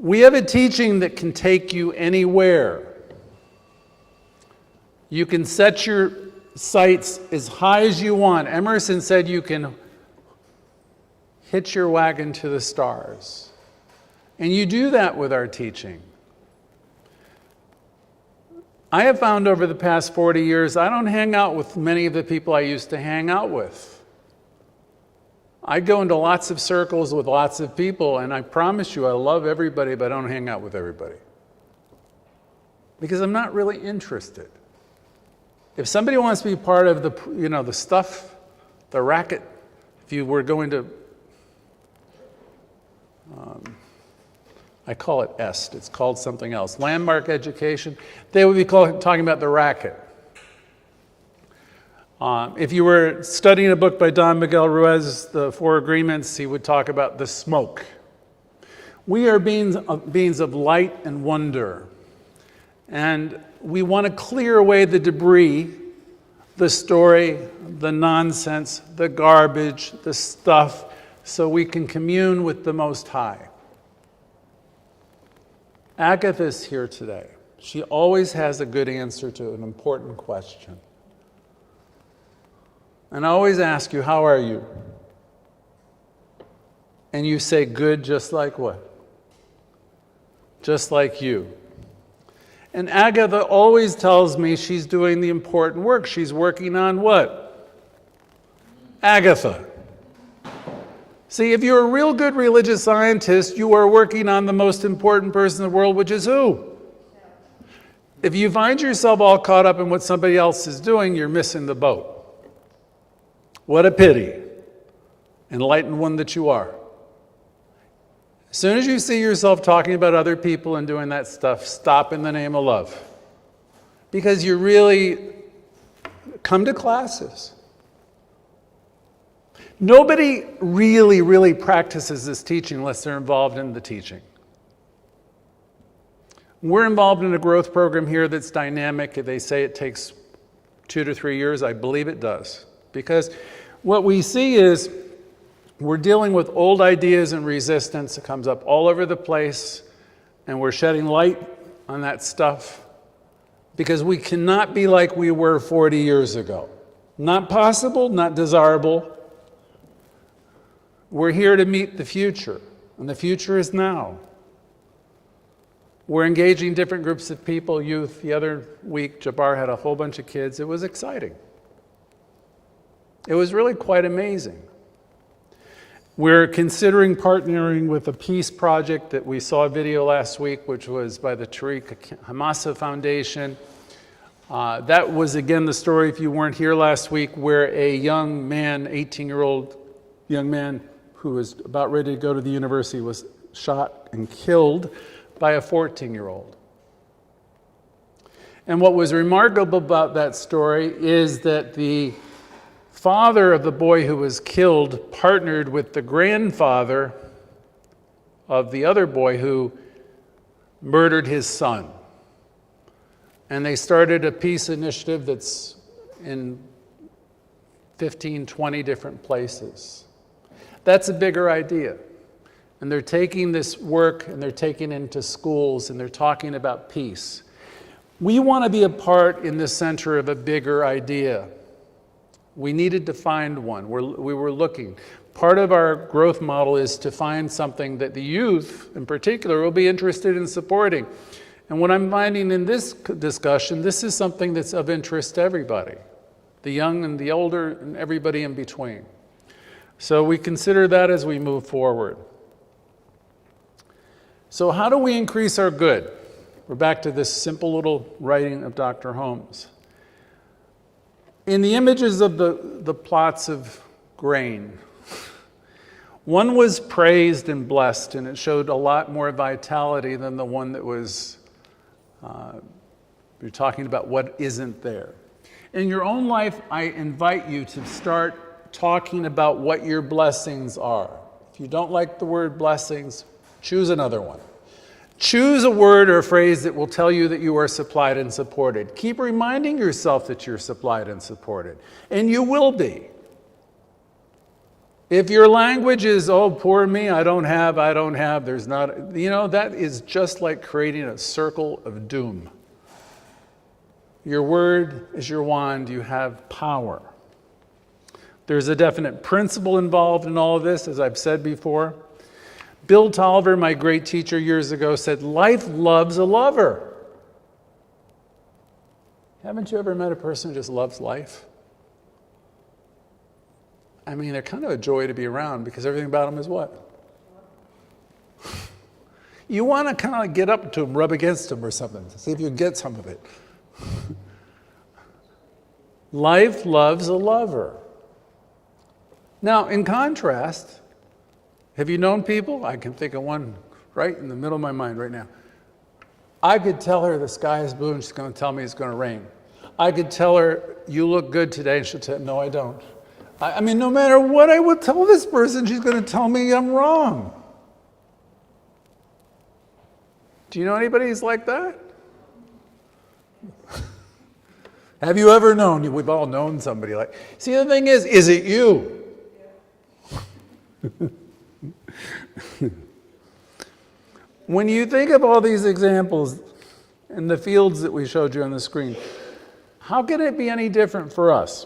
We have a teaching that can take you anywhere. You can set your sights as high as you want. Emerson said you can hitch your wagon to the stars. And you do that with our teaching. I have found over the past 40 years, I don't hang out with many of the people I used to hang out with. I go into lots of circles with lots of people, and I promise you I love everybody, but I don't hang out with everybody. Because I'm not really interested. If somebody wants to be part of the stuff, the racket, if you were going to, I call it EST, it's called something else, landmark education, they would be talking about the racket. If you were studying a book by Don Miguel Ruiz, The Four Agreements, he would talk about the smoke. We are beings of light and wonder. And we want to clear away the debris, the story, the nonsense, the garbage, the stuff, so we can commune with the Most High. Agatha's here today. She always has a good answer to an important question. And I always ask you, how are you? And you say, good, just like what? Just like you. And Agatha always tells me she's doing the important work. She's working on what? Agatha. See, if you're a real good religious scientist, you are working on the most important person in the world, which is who? If you find yourself all caught up in what somebody else is doing, you're missing the boat. What a pity. Enlightened one that you are. As soon as you see yourself talking about other people and doing that stuff, stop in the name of love. Because you really come to classes. Nobody really practices this teaching unless they're involved in the teaching. We're involved in a growth program here that's dynamic. They say it takes 2 to 3 years. I believe it does. Because what we see is we're dealing with old ideas and resistance. It comes up all over the place, and we're shedding light on that stuff because we cannot be like we were 40 years ago. Not possible, not desirable. We're here to meet the future, and the future is now. We're engaging different groups of people, youth. The other week, Jabbar had a whole bunch of kids. It was exciting. It was really quite amazing. We're considering partnering with a peace project that we saw a video last week, which was by the Tariq Hamasa Foundation. That was, again, the story, if you weren't here last week, where a young man, 18-year-old young man who was about ready to go to the university was shot and killed by a 14-year-old. And what was remarkable about that story is that the father of the boy who was killed partnered with the grandfather of the other boy who murdered his son. And they started a peace initiative that's in 15, 20 different places. That's a bigger idea. And they're taking this work and they're taking it into schools and they're talking about peace. We want to be a part in the center of a bigger idea. We needed to find one. We were looking. Part of our growth model is to find something that the youth, in particular, will be interested in supporting. And what I'm finding in this discussion, this is something that's of interest to everybody, the young and the older and everybody in between. So we consider that as we move forward. So how do we increase our good? We're back to this simple little writing of Dr. Holmes. In the images of the plots of grain, one was praised and blessed, and it showed a lot more vitality than the one that was, you're talking about what isn't there. In your own life, I invite you to start talking about what your blessings are. If you don't like the word blessings, choose another one. Choose a word or a phrase that will tell you that you are supplied and supported. Keep reminding yourself that you're supplied and supported, and you will be. If your language is, oh, poor me, I don't have, there's not, that is just like creating a circle of doom. Your word is your wand, you have power. There's a definite principle involved in all of this, as I've said before. Bill Tolliver, my great teacher years ago, said, life loves a lover. Haven't you ever met a person who just loves life? I mean, they're kind of a joy to be around because everything about them is what? You want to kind of like get up to them, rub against them or something, see if you can get some of it. Life loves a lover. Now, in contrast, have you known people? I can think of one right in the middle of my mind right now. I could tell her the sky is blue and she's going to tell me it's going to rain. I could tell her, you look good today, and she'll tell me, no, I don't. I mean, no matter what I would tell this person, she's going to tell me I'm wrong. Do you know anybody who's like that? Have you ever known? We've all known somebody like. See, the thing is it you? When you think of all these examples in the fields that we showed you on the screen, how can it be any different for us?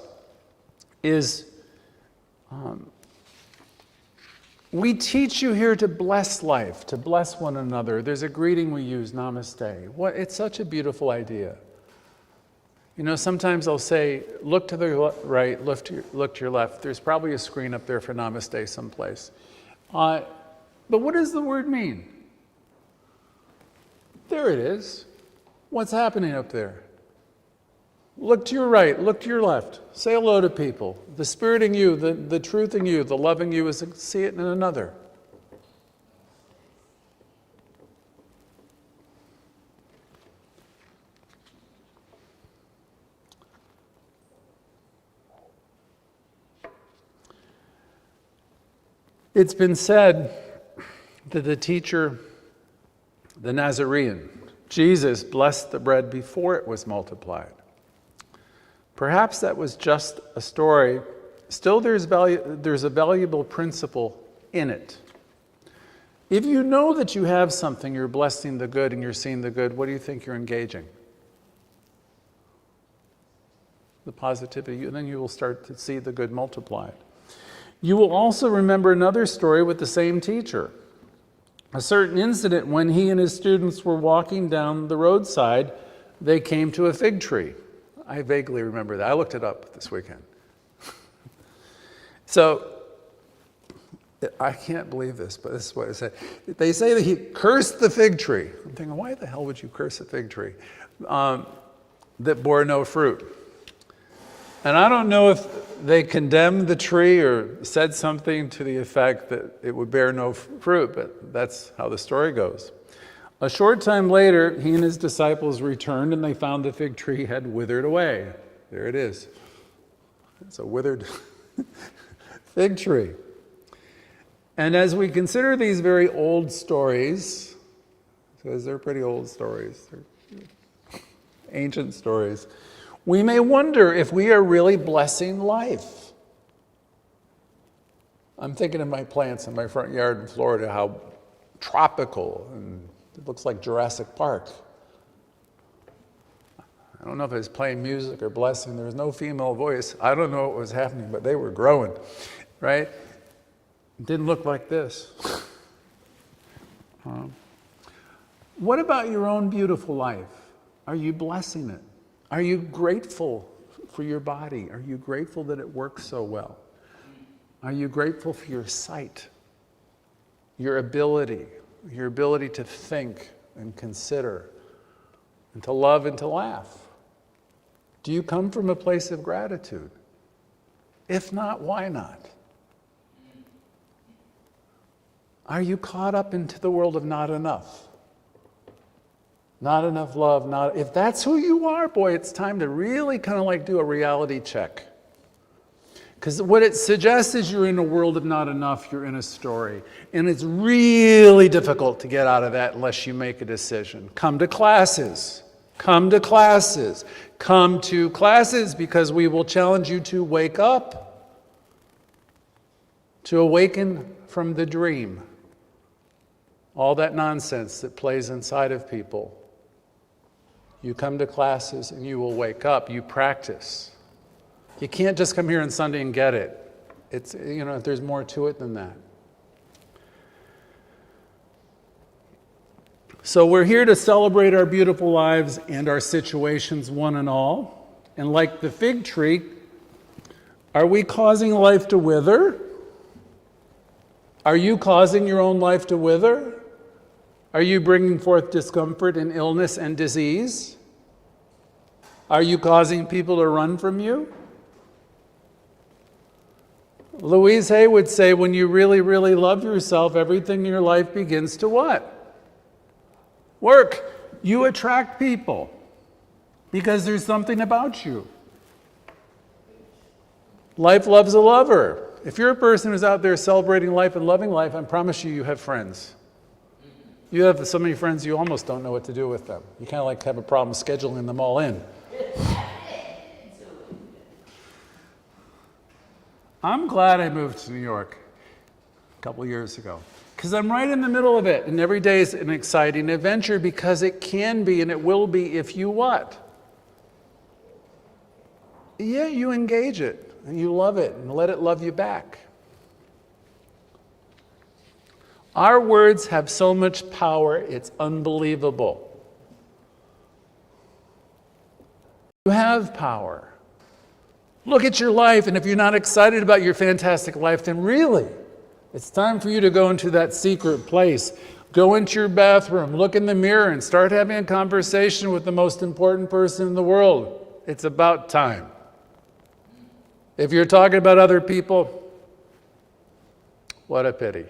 We teach you here to bless life, to bless one another. There's a greeting we use, namaste. It's such a beautiful idea. Sometimes I'll say, look to the right, look to your left. There's probably a screen up there for namaste someplace. But what does the word mean? There it is. What's happening up there? Look to your right, look to your left. Say hello to people. The spirit in you, the truth in you, the love in you is to see it in another. It's been said that the teacher, the Nazarene, Jesus, blessed the bread before it was multiplied. Perhaps that was just a story. Still, there's a valuable principle in it. If you know that you have something, you're blessing the good and you're seeing the good, what do you think you're engaging? The positivity, and then you will start to see the good multiplied. You will also remember another story with the same teacher. A certain incident when he and his students were walking down the roadside, they came to a fig tree. I vaguely remember that. I looked it up this weekend. So, I can't believe this, but this is what it said. They say that he cursed the fig tree. I'm thinking, why the hell would you curse a fig tree? That bore no fruit. And I don't know if they condemned the tree or said something to the effect that it would bear no fruit, but that's how the story goes. A short time later, he and his disciples returned and they found the fig tree had withered away. There it is. It's a withered fig tree. And as we consider these very old stories, because they're pretty old stories, they're ancient stories, we may wonder if we are really blessing life. I'm thinking of my plants in my front yard in Florida, how tropical, and it looks like Jurassic Park. I don't know if it was playing music or blessing. There was no female voice. I don't know what was happening, but they were growing, right? It didn't look like this. What about your own beautiful life? Are you blessing it? Are you grateful for your body? Are you grateful that it works so well? Are you grateful for your sight, your ability to think and consider, and to love and to laugh? Do you come from a place of gratitude? If not, why not? Are you caught up into the world of not enough? Not enough love, if that's who you are, boy, it's time to really kind of like do a reality check. Because what it suggests is you're in a world of not enough, you're in a story. And it's really difficult to get out of that unless you make a decision. Come to classes. Come to classes. Come to classes because we will challenge you to wake up to awaken from the dream, all that nonsense that plays inside of people. You come to classes and you will wake up. You practice. You can't just come here on Sunday and get it. It's, there's more to it than that. So we're here to celebrate our beautiful lives and our situations, one and all. And like the fig tree, are we causing life to wither? Are you causing your own life to wither? Are you bringing forth discomfort and illness and disease? Are you causing people to run from you? Louise Hay would say, when you really, really love yourself, everything in your life begins to what? Work. You attract people because there's something about you. Life loves a lover. If you're a person who's out there celebrating life and loving life, I promise you, you have friends. You have so many friends you almost don't know what to do with them. You kind of like have a problem scheduling them all in. I'm glad I moved to New York a couple years ago because I'm right in the middle of it, and every day is an exciting adventure because it can be and it will be if you what? Yeah, you engage it and you love it and let it love you back. Our words have so much power, it's unbelievable. You have power. Look at your life, and if you're not excited about your fantastic life, then really, it's time for you to go into that secret place. Go into your bathroom, look in the mirror, and start having a conversation with the most important person in the world. It's about time. If you're talking about other people, what a pity.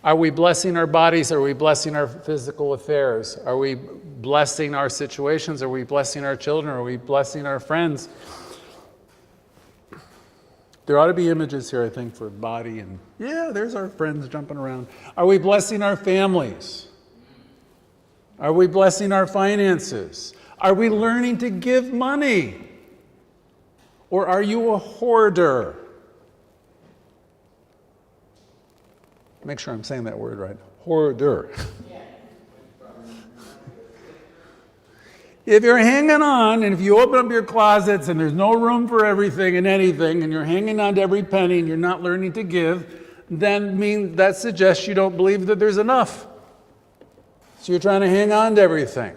Are we blessing our bodies? Are we blessing our physical affairs? Are we blessing our situations? Are we blessing our children? Are we blessing our friends? There ought to be images here, I think, for body and, yeah, there's our friends jumping around. Are we blessing our families? Are we blessing our finances? Are we learning to give money? Or are you a hoarder? Make sure I'm saying that word right. Hoarder. If you're hanging on, and if you open up your closets and there's no room for everything and anything, and you're hanging on to every penny and you're not learning to give, then that suggests you don't believe that there's enough. So you're trying to hang on to everything.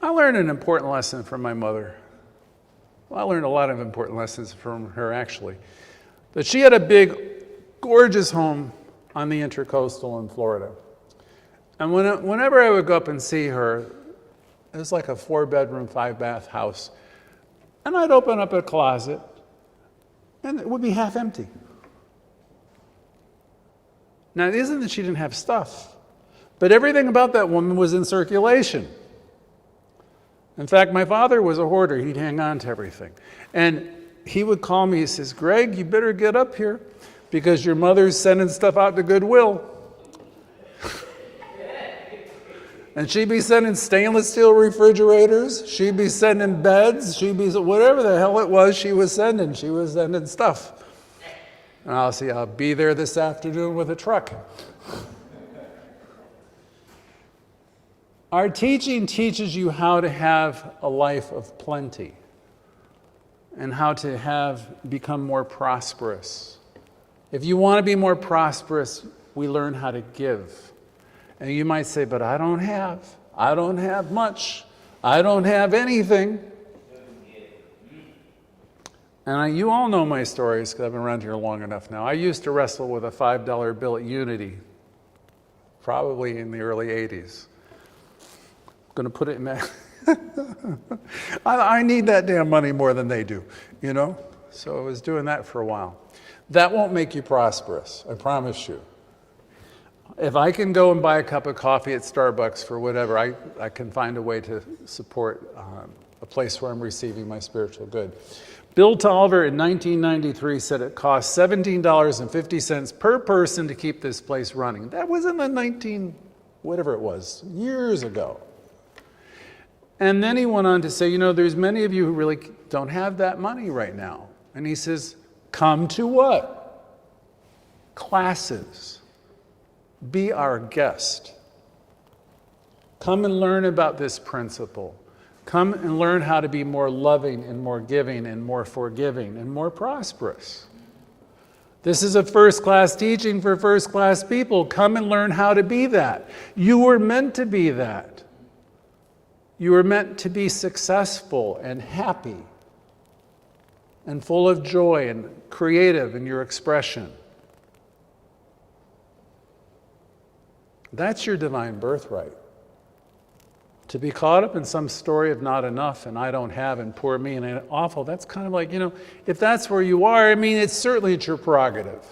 I learned an important lesson from my mother. Well, I learned a lot of important lessons from her, actually. But she had a big, gorgeous home on the Intercoastal in Florida. And whenever I would go up and see her, it was like a 4-bedroom, 5-bath house. And I'd open up a closet, and it would be half empty. Now, it isn't that she didn't have stuff, but everything about that woman was in circulation. In fact, my father was a hoarder. He'd hang on to everything. And he would call me, he says, "Greg, you better get up here because your mother's sending stuff out to Goodwill." And she'd be sending stainless steel refrigerators. She'd be sending beds. She'd be whatever the hell it was she was sending. She was sending stuff. And I'll be there this afternoon with a truck. Our teaching teaches you how to have a life of plenty and how to become more prosperous. If you want to be more prosperous, we learn how to give. And you might say, "But I don't have much. I don't have anything." And you all know my stories because I've been around here long enough now. I used to wrestle with a $5 bill at Unity, probably in the early 80s. I'm going to put it in that. I need that damn money more than they do, So I was doing that for a while. That won't make you prosperous, I promise you. If I can go and buy a cup of coffee at Starbucks for whatever, I can find a way to support a place where I'm receiving my spiritual good. Bill Tolliver in 1993 said it cost $17.50 per person to keep this place running. That was in the whatever it was, years ago. And then he went on to say, there's many of you who really don't have that money right now. And he says, come to what? Classes. Be our guest. Come and learn about this principle. Come and learn how to be more loving and more giving and more forgiving and more prosperous. This is a first-class teaching for first-class people. Come and learn how to be that. You were meant to be that. You were meant to be successful and happy and full of joy and creative in your expression. That's your divine birthright. To be caught up in some story of not enough and I don't have and poor me and awful, that's kind of like, if that's where you are, it's certainly your prerogative.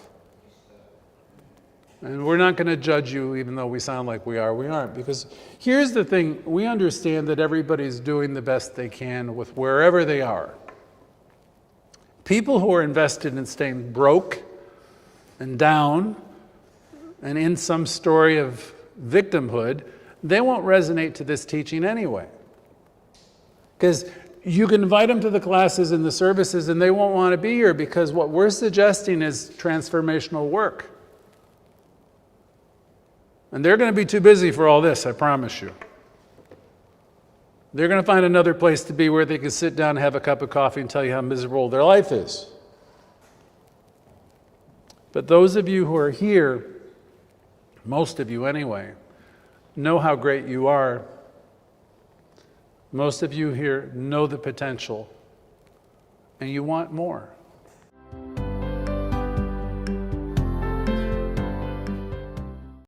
And we're not going to judge you even though we sound like we are. We aren't. Because here's the thing. We understand that everybody's doing the best they can with wherever they are. People who are invested in staying broke and down and in some story of victimhood, they won't resonate to this teaching anyway. Because you can invite them to the classes and the services and they won't want to be here because what we're suggesting is transformational work. And they're going to be too busy for all this, I promise you. They're going to find another place to be where they can sit down and have a cup of coffee and tell you how miserable their life is. But those of you who are here, most of you anyway, know how great you are. Most of you here know the potential, and you want more.